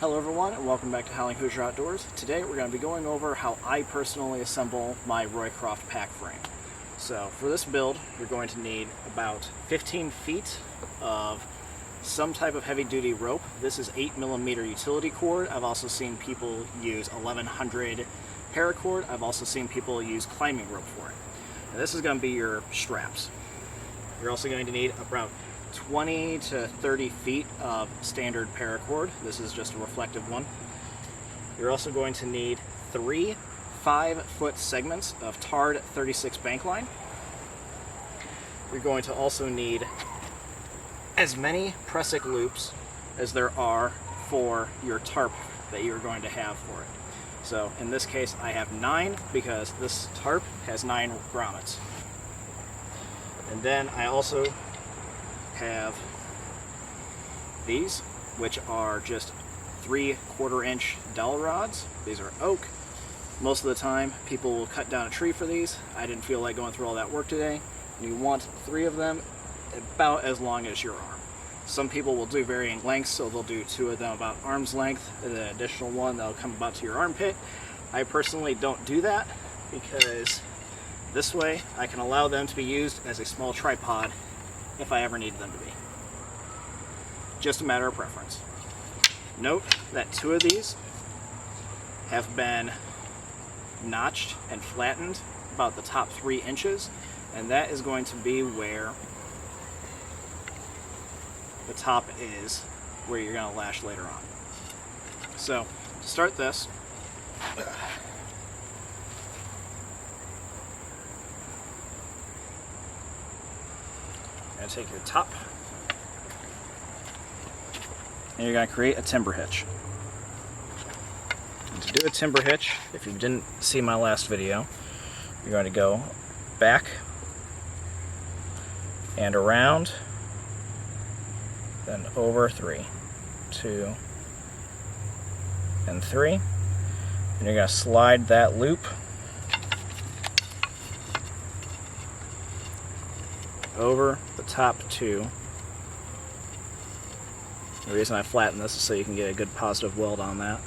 Hello everyone, and welcome back to Howling Hoosier Outdoors. Today we're going to be going over how I personally assemble my Roycroft pack frame. So for this build, you're going to need about 15 feet of some type of heavy-duty rope. This is 8mm utility cord. I've also seen people use 1100 paracord. I've also seen people use climbing rope for it. And this is going to be your straps. You're also going to need about 20 to 30 feet of standard paracord. This is just a reflective one. You're also going to need 3 5-foot segments of tarred 36 bank line. You're going to also need as many pressic loops as there are for your tarp that you're going to have for it. So in this case I have 9 because this tarp has 9 grommets. And then I also have these, which are just 3/4 inch dowel rods. These are oak. Most of the time people will cut down a tree for these. I didn't feel like going through all that work today. You want 3 of them about as long as your arm. Some people will do varying lengths, so they'll do 2 of them about arm's length and an additional one that'll come about to your armpit. I personally don't do that because this way I can allow them to be used as a small tripod if I ever needed them to be. Just a matter of preference. Note that 2 of these have been notched and flattened about the top 3 inches, and that is going to be where the top is, where you're going to lash later on. So to start this, you're going to take your top and you're going to create a timber hitch. And to do a timber hitch, if you didn't see my last video, you're going to go back and around, then over 3, 2, and 3. And you're going to slide that loop over the top 2. The reason I flatten this is so you can get a good positive weld on that.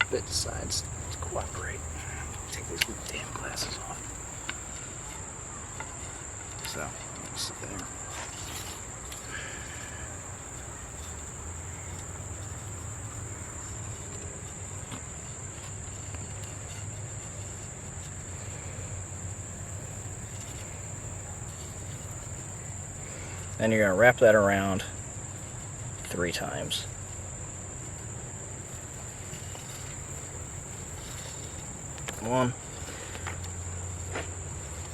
If it decides to cooperate. Take these damn glasses off. So, sit there. Then you're going to wrap that around 3 times. One,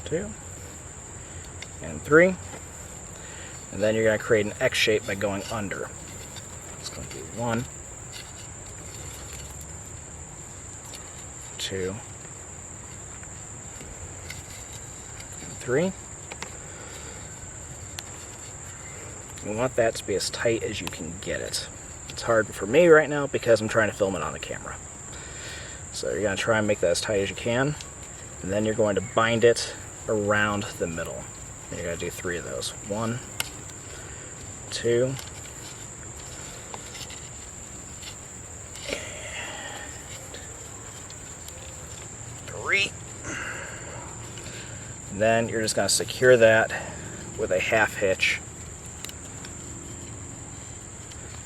2, and 3. And then you're going to create an X shape by going under. It's going to be 1, 2, and 3. You want that to be as tight as you can get it. It's hard for me right now because I'm trying to film it on the camera. So you're going to try and make that as tight as you can, and then you're going to bind it around the middle. And you're going to do 3 of those. 1, 2, and 3. And then you're just going to secure that with a half hitch.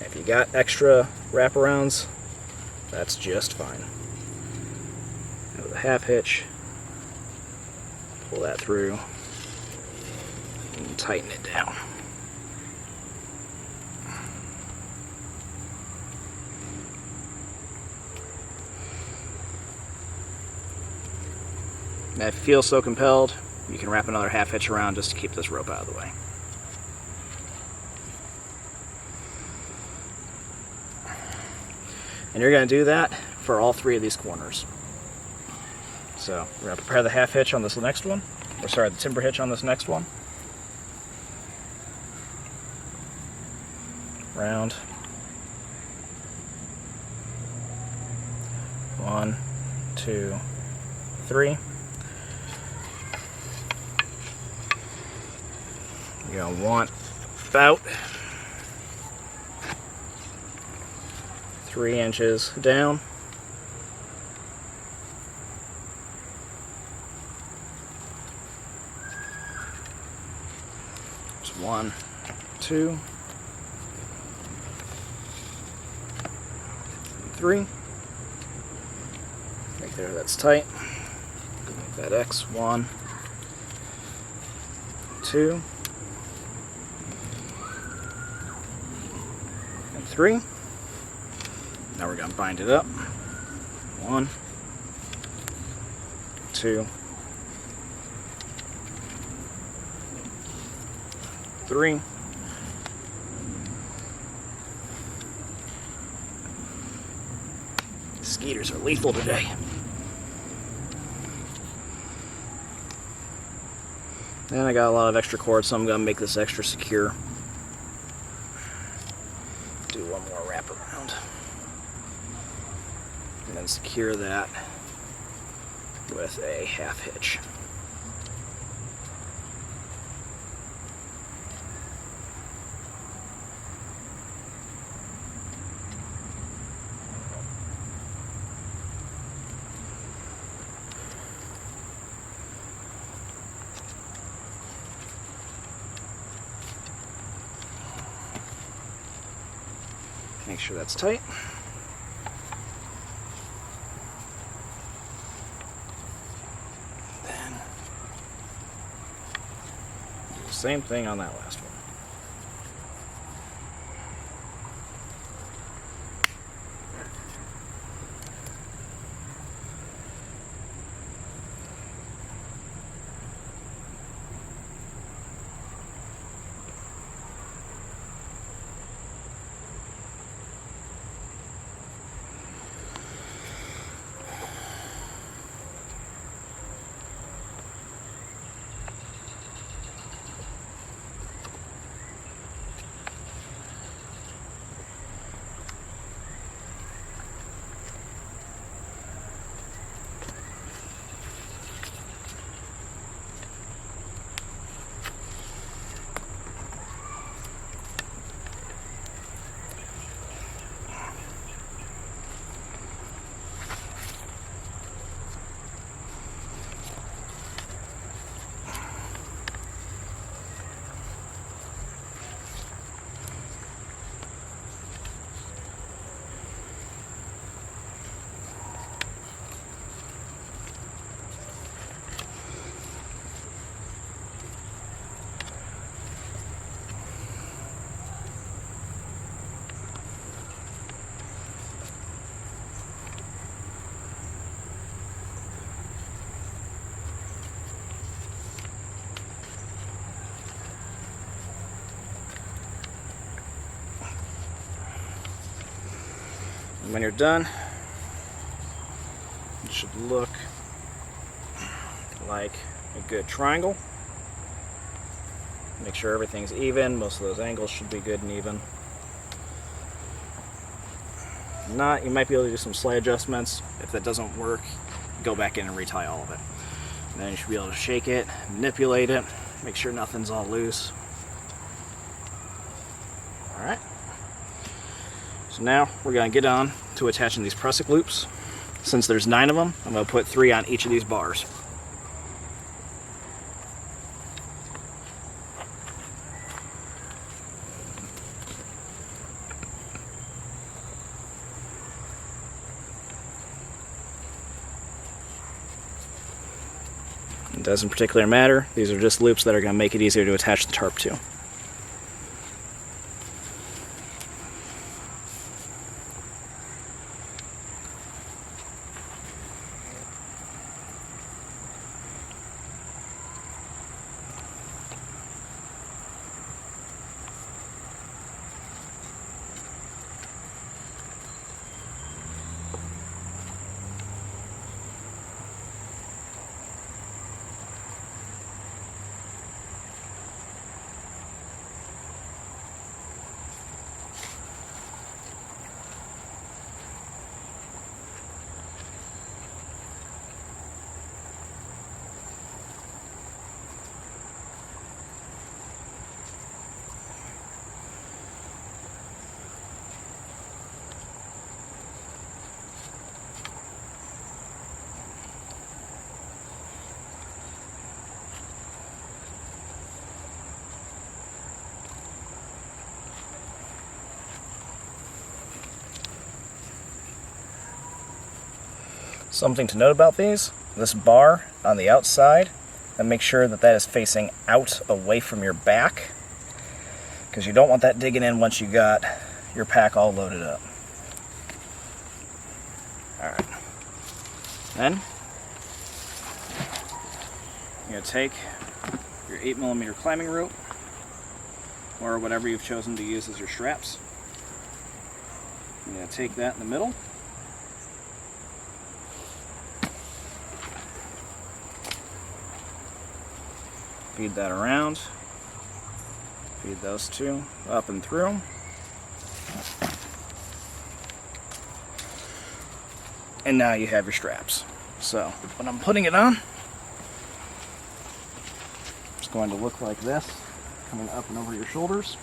If you got extra wraparounds, that's just fine. And with a half hitch, pull that through and tighten it down. Now if you feel so compelled, you can wrap another half hitch around just to keep this rope out of the way. And you're going to do that for all 3 of these corners. So we're going to prepare the half hitch on this next one, or sorry, the timber hitch on this next one. Round. 1, 2, 3. You're going to want about 3 inches down. There's 1, 2, 3. Right there, that's tight. Make that X. 1, 2, and 3. Now we're going to bind it up. 1, 2, 3. Skeeters are lethal today. And I got a lot of extra cord, so I'm going to make this extra secure. Do one more wrap around. And then secure that with a half hitch. Make sure that's tight. Then do the same thing on that last one. And when you're done, it should look like a good triangle. Make sure everything's even. Most of those angles should be good and even. If not, you might be able to do some slight adjustments. If that doesn't work, go back in and retie all of it. And then you should be able to shake it, manipulate it, make sure nothing's all loose. Alright. So now we're going to get on to attaching these prusik loops. Since there's 9 of them, I'm going to put 3 on each of these bars. It doesn't particularly matter. These are just loops that are going to make it easier to attach the tarp to. Something to note about these, this bar on the outside, and make sure that that is facing out away from your back, because you don't want that digging in once you got your pack all loaded up. Alright. Then, you're going to take your 8mm climbing rope, or whatever you've chosen to use as your straps. You're going to take that in the middle. Feed that around. Feed those two up and through. And now you have your straps. So when I'm putting it on, it's going to look like this, coming up and over your shoulders.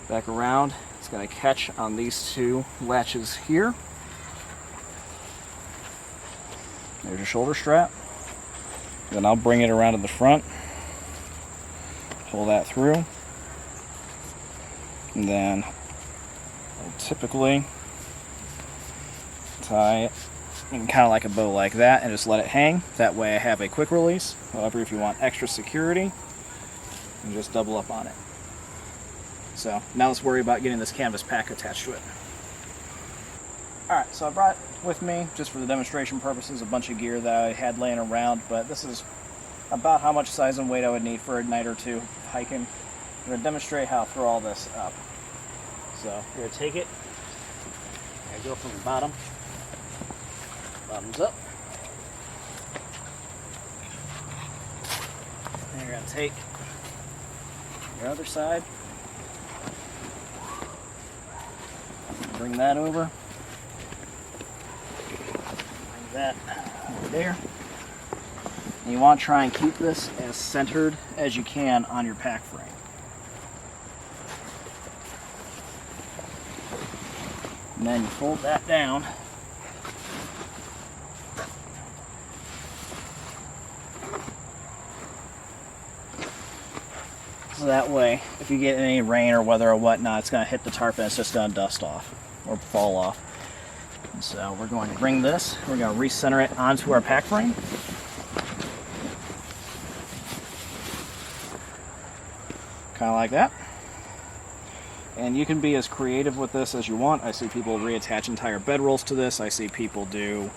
Back around, it's going to catch on these two latches here. There's your shoulder strap. Then I'll bring it around to the front, pull that through, and then I'll typically tie it in kind of like a bow like that and just let it hang. That way I have a quick release. However, if you want extra security, you just double up on it. So now let's worry about getting this canvas pack attached to it. Alright, so I brought with me, just for the demonstration purposes, a bunch of gear that I had laying around, but this is about how much size and weight I would need for a night or two hiking. I'm going to demonstrate how to throw all this up. So you're going to take it, I go from the bottom, bottoms up, and you're going to take your other side, bring that over, that over there. And you want to try and keep this as centered as you can on your pack frame. And then you fold that down. So that way, if you get any rain or weather or whatnot, it's going to hit the tarp and it's just going to dust off or fall off. So we're going to bring this, we're going to recenter it onto our pack frame. Kind of like that. And you can be as creative with this as you want. I see people reattach entire bedrolls to this. I see people do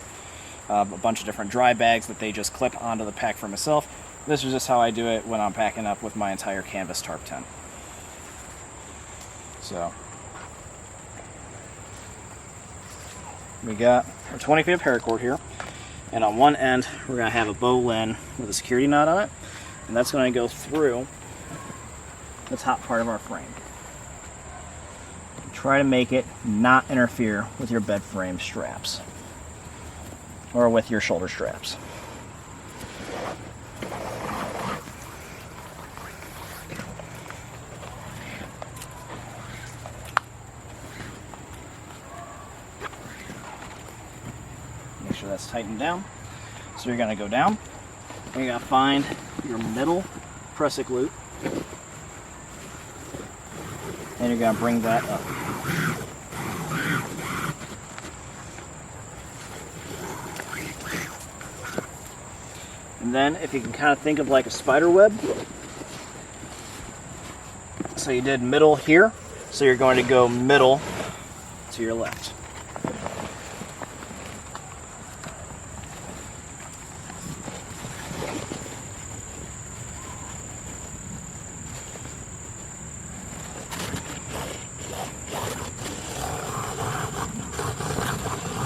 a bunch of different dry bags that they just clip onto the pack frame itself. This is just how I do it when I'm packing up with my entire canvas tarp tent. So we got our 20 feet of paracord here, and on one end we're going to have a bowline with a security knot on it, and that's going to go through the top part of our frame. Try to make it not interfere with your bed frame straps or with your shoulder straps. Make sure that's tightened down. So you're going to go down, and you're going to find your middle press-it loop, and you're going to bring that up. And then if you can kind of think of like a spider web, so you did middle here, so you're going to go middle to your left.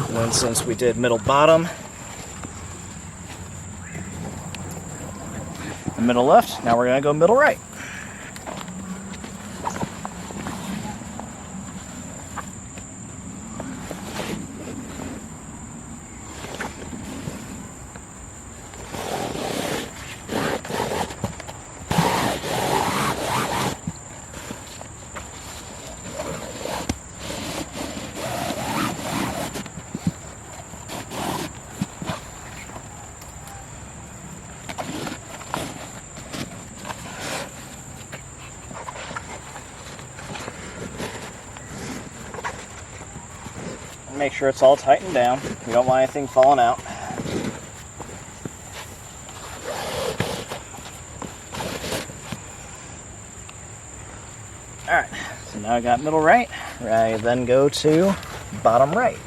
And then since we did middle bottom and middle left, now we're going to go middle right. make sure it's all tightened down. We don't want anything falling out. Alright, so now I got middle right. I then go to bottom right.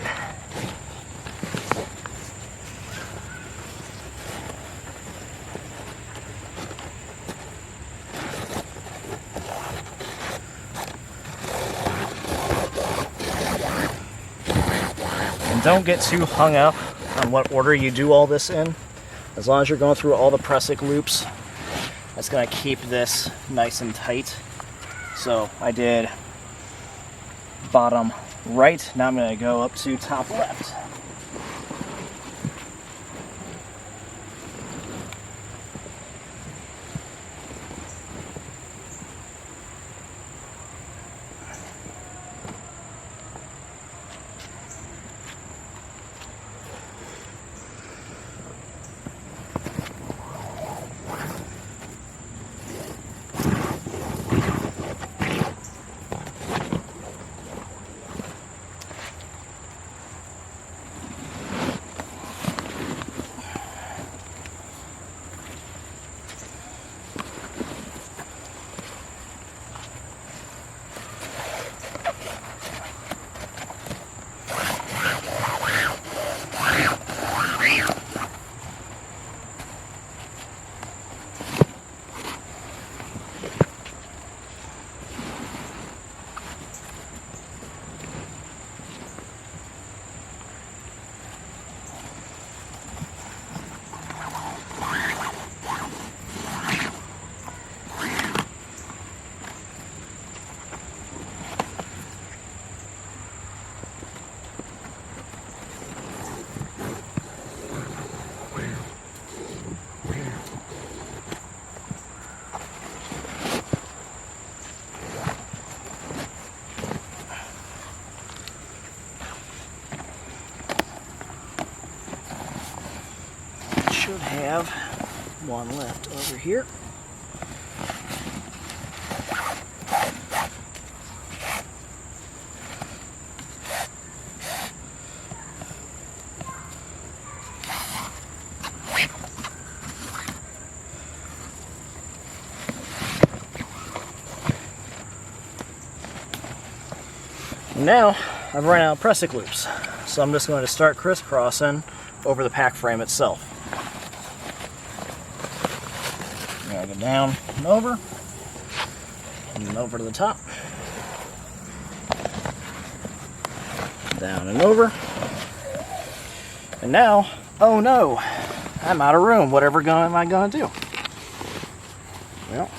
And don't get too hung up on what order you do all this in. As long as you're going through all the pressing loops, that's going to keep this nice and tight. So I did bottom right, now I'm going to go up to top left. Should have one left over here. Now I've run out of pressing loops, so I'm just going to start crisscrossing over the pack frame itself. Go down and over to the top, down and over, and now, oh no, I'm out of room. Whatever am I going to do? Well,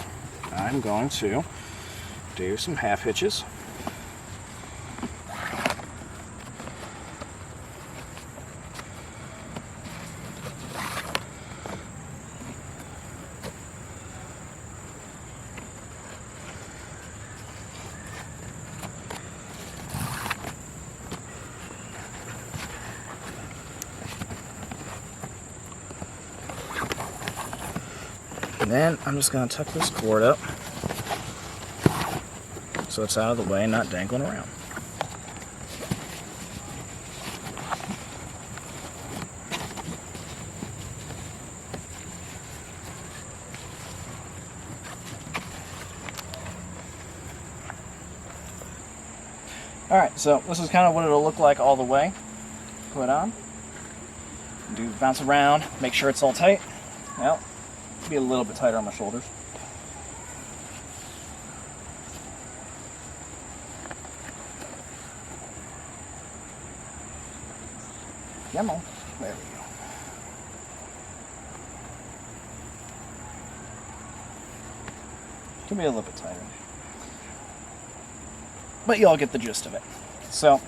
I'm going to do some half hitches. And then I'm just going to tuck this cord up so it's out of the way, not dangling around. Alright, so this is kind of what it'll look like all the way. Put on. Do bounce around, make sure it's all tight. Well, be a little bit tighter on my shoulders. Come on. There we go. Can be a little bit tighter. But you all get the gist of it. So,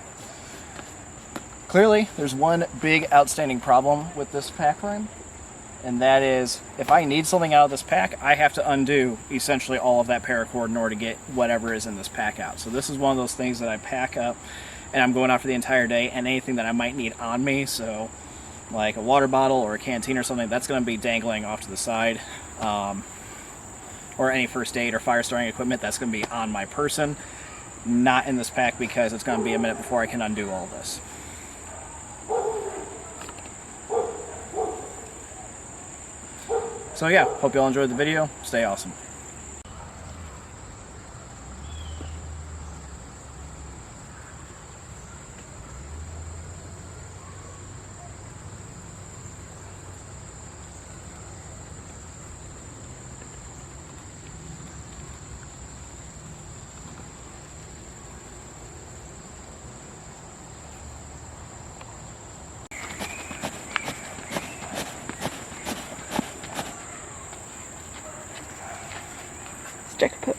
clearly, there's one big outstanding problem with this pack frame. And that is, if I need something out of this pack, I have to undo essentially all of that paracord in order to get whatever is in this pack out. So this is one of those things that I pack up and I'm going out for the entire day, and anything that I might need on me, so like a water bottle or a canteen or something, that's going to be dangling off to the side. Or any first aid or fire starting equipment, that's going to be on my person, not in this pack, because it's going to be a minute before I can undo all this. So yeah, hope you all enjoyed the video. Stay awesome. Stick pose.